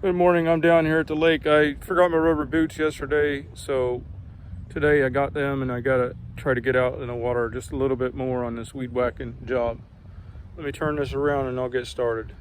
Good morning. I'm down here at the lake. I forgot my rubber boots yesterday, so today I got them and I gotta try to get out in the water just a little bit more on this weed whacking job. Let me turn this around and I'll get started.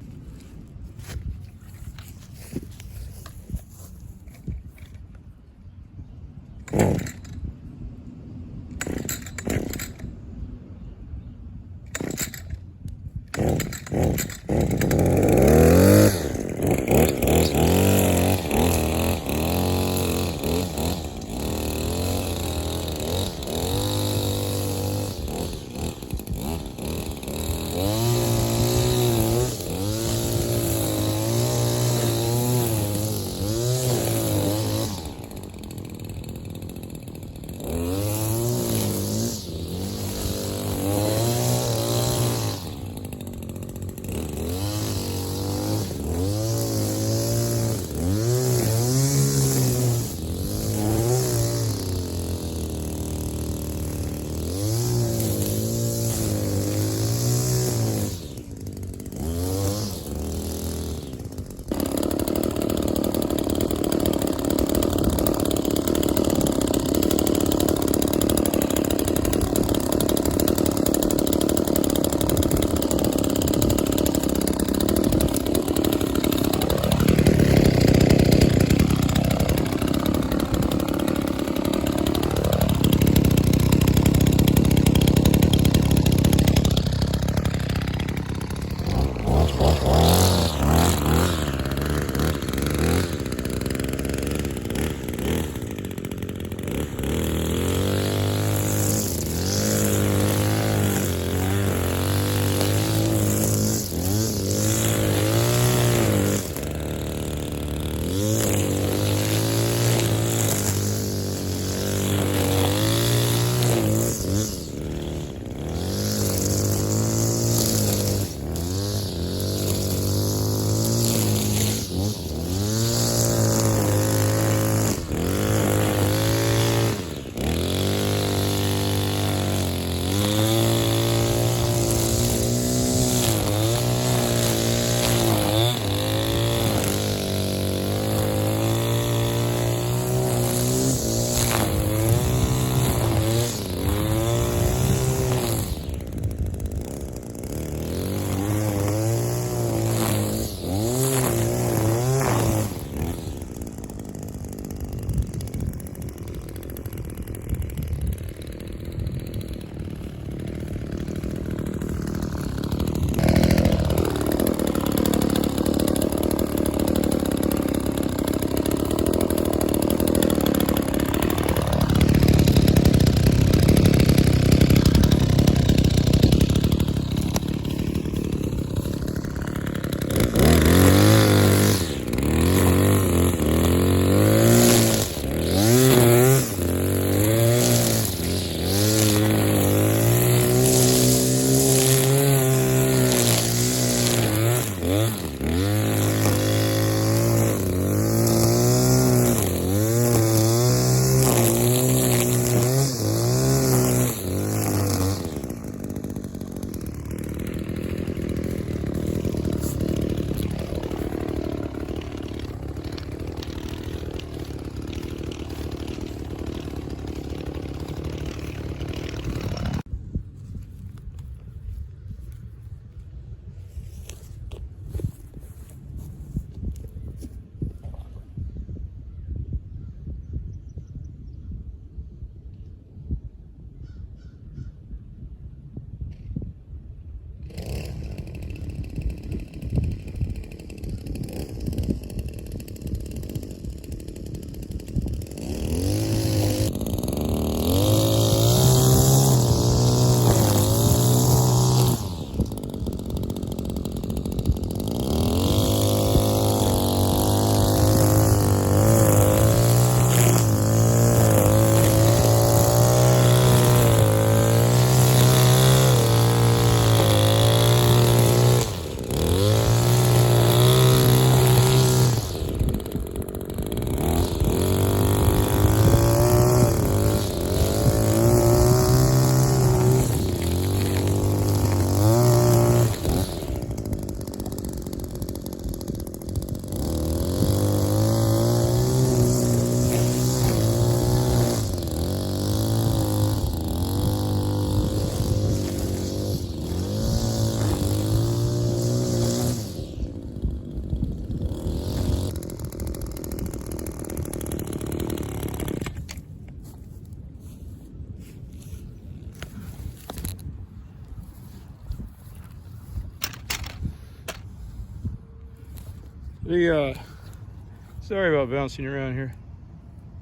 Sorry about bouncing around here.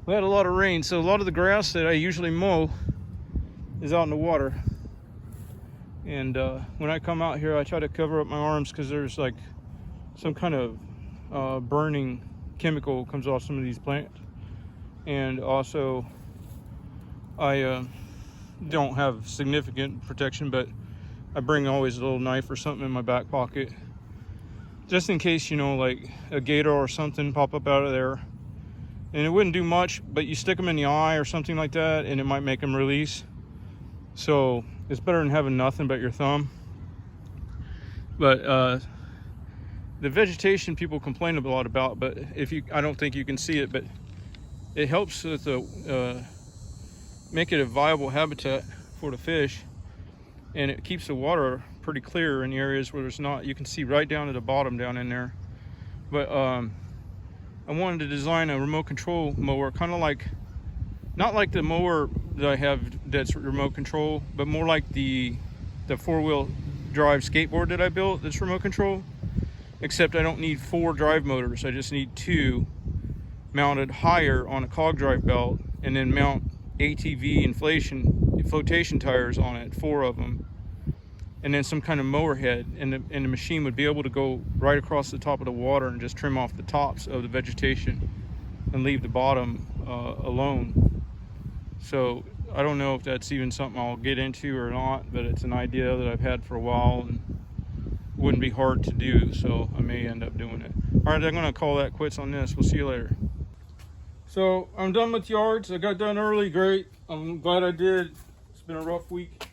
We had a lot of rain, so a lot of the grass that I usually mow is out in the water. And when I come out here, I try to cover up my arms because there's like some kind of burning chemical comes off some of these plants. And also, I don't have significant protection, but I bring always a little knife or something in my back pocket, just in case, you know, like a gator or something pop up out of there. And it wouldn't do much, but you stick them in the eye or something like that, and it might make them release. So it's better than having nothing but your thumb. But the vegetation people complain a lot about, but I don't think you can see it, but it helps with the make it a viable habitat for the fish, and it keeps the water pretty clear in the areas where there's not. You can see right down to the bottom down in there. But I wanted to design a remote control mower, kind of like, not like the mower that I have that's remote control, but more like the four-wheel drive skateboard that I built that's remote control, except I don't need 4 drive motors. I just need 2 mounted higher on a cog drive belt, and then mount ATV flotation tires on it, 4 of them, and then some kind of mower head, and the machine would be able to go right across the top of the water and just trim off the tops of the vegetation and leave the bottom alone. So I don't know if that's even something I'll get into or not, but it's an idea that I've had for a while and wouldn't be hard to do, so I may end up doing it. All right, I'm gonna call that quits on this. We'll see you later. So I'm done with yards. I got done early, great. I'm glad I did. It's been a rough week.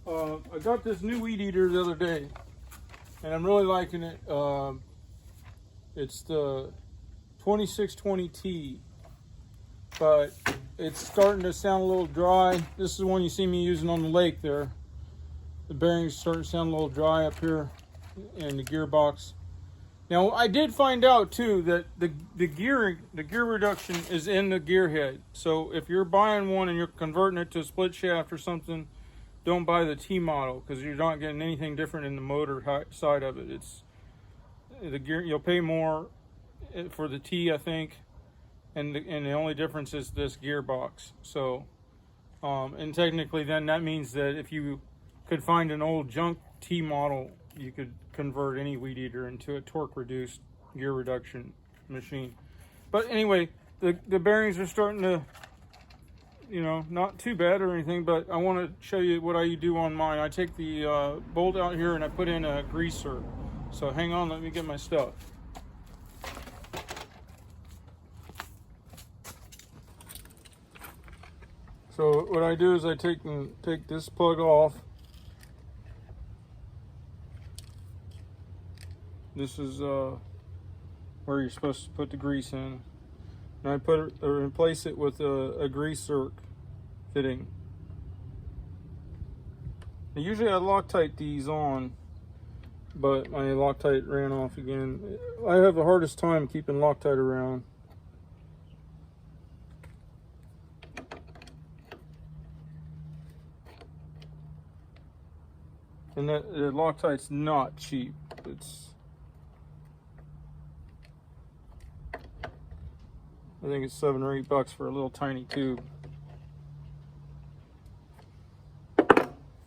I got this new weed eater the other day, and I'm really liking it. It's the 2620T, but it's starting to sound a little dry. This is the one you see me using on the lake there. The bearings starting to sound a little dry up here in the gearbox. Now, I did find out too that the gear reduction is in the gear head. So if you're buying one and you're converting it to a split shaft or something, don't buy the T model, because you're not getting anything different in the motor side of it. It's the gear. You'll pay more for the T, I think, and the only difference is this gearbox. So, and technically, then that means that if you could find an old junk T model, you could convert any weed eater into a torque reduced gear reduction machine. But anyway, the bearings are starting to, you know, not too bad or anything, but I want to show you what I do on mine. I take the bolt out here and I put in a greaser. So hang on, let me get my stuff. So what I do is I take this plug off. This is where you're supposed to put the grease in. And I replace it with a grease zerk fitting. Now, usually I Loctite these on, but my Loctite ran off again. I have the hardest time keeping Loctite around. And the Loctite's not cheap. I think it's $7 or $8 for a little tiny tube.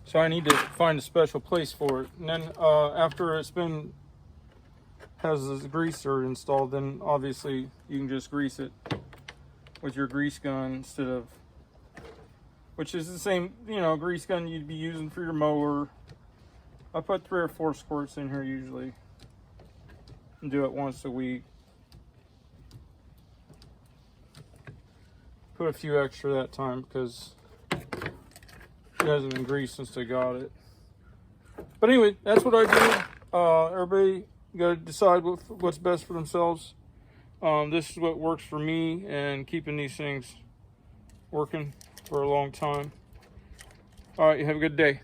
So I need to find a special place for it. And then after it's has this greaser installed, then obviously you can just grease it with your grease gun instead of, which is the same, you know, grease gun you'd be using for your mower. I put 3 or 4 squirts in here usually and do it once a week. Put a few extra that time because it hasn't been greased since I got it. But anyway, that's what I do. Everybody got to decide what's best for themselves. This is what works for me, and keeping these things working for a long time. All right, you have a good day.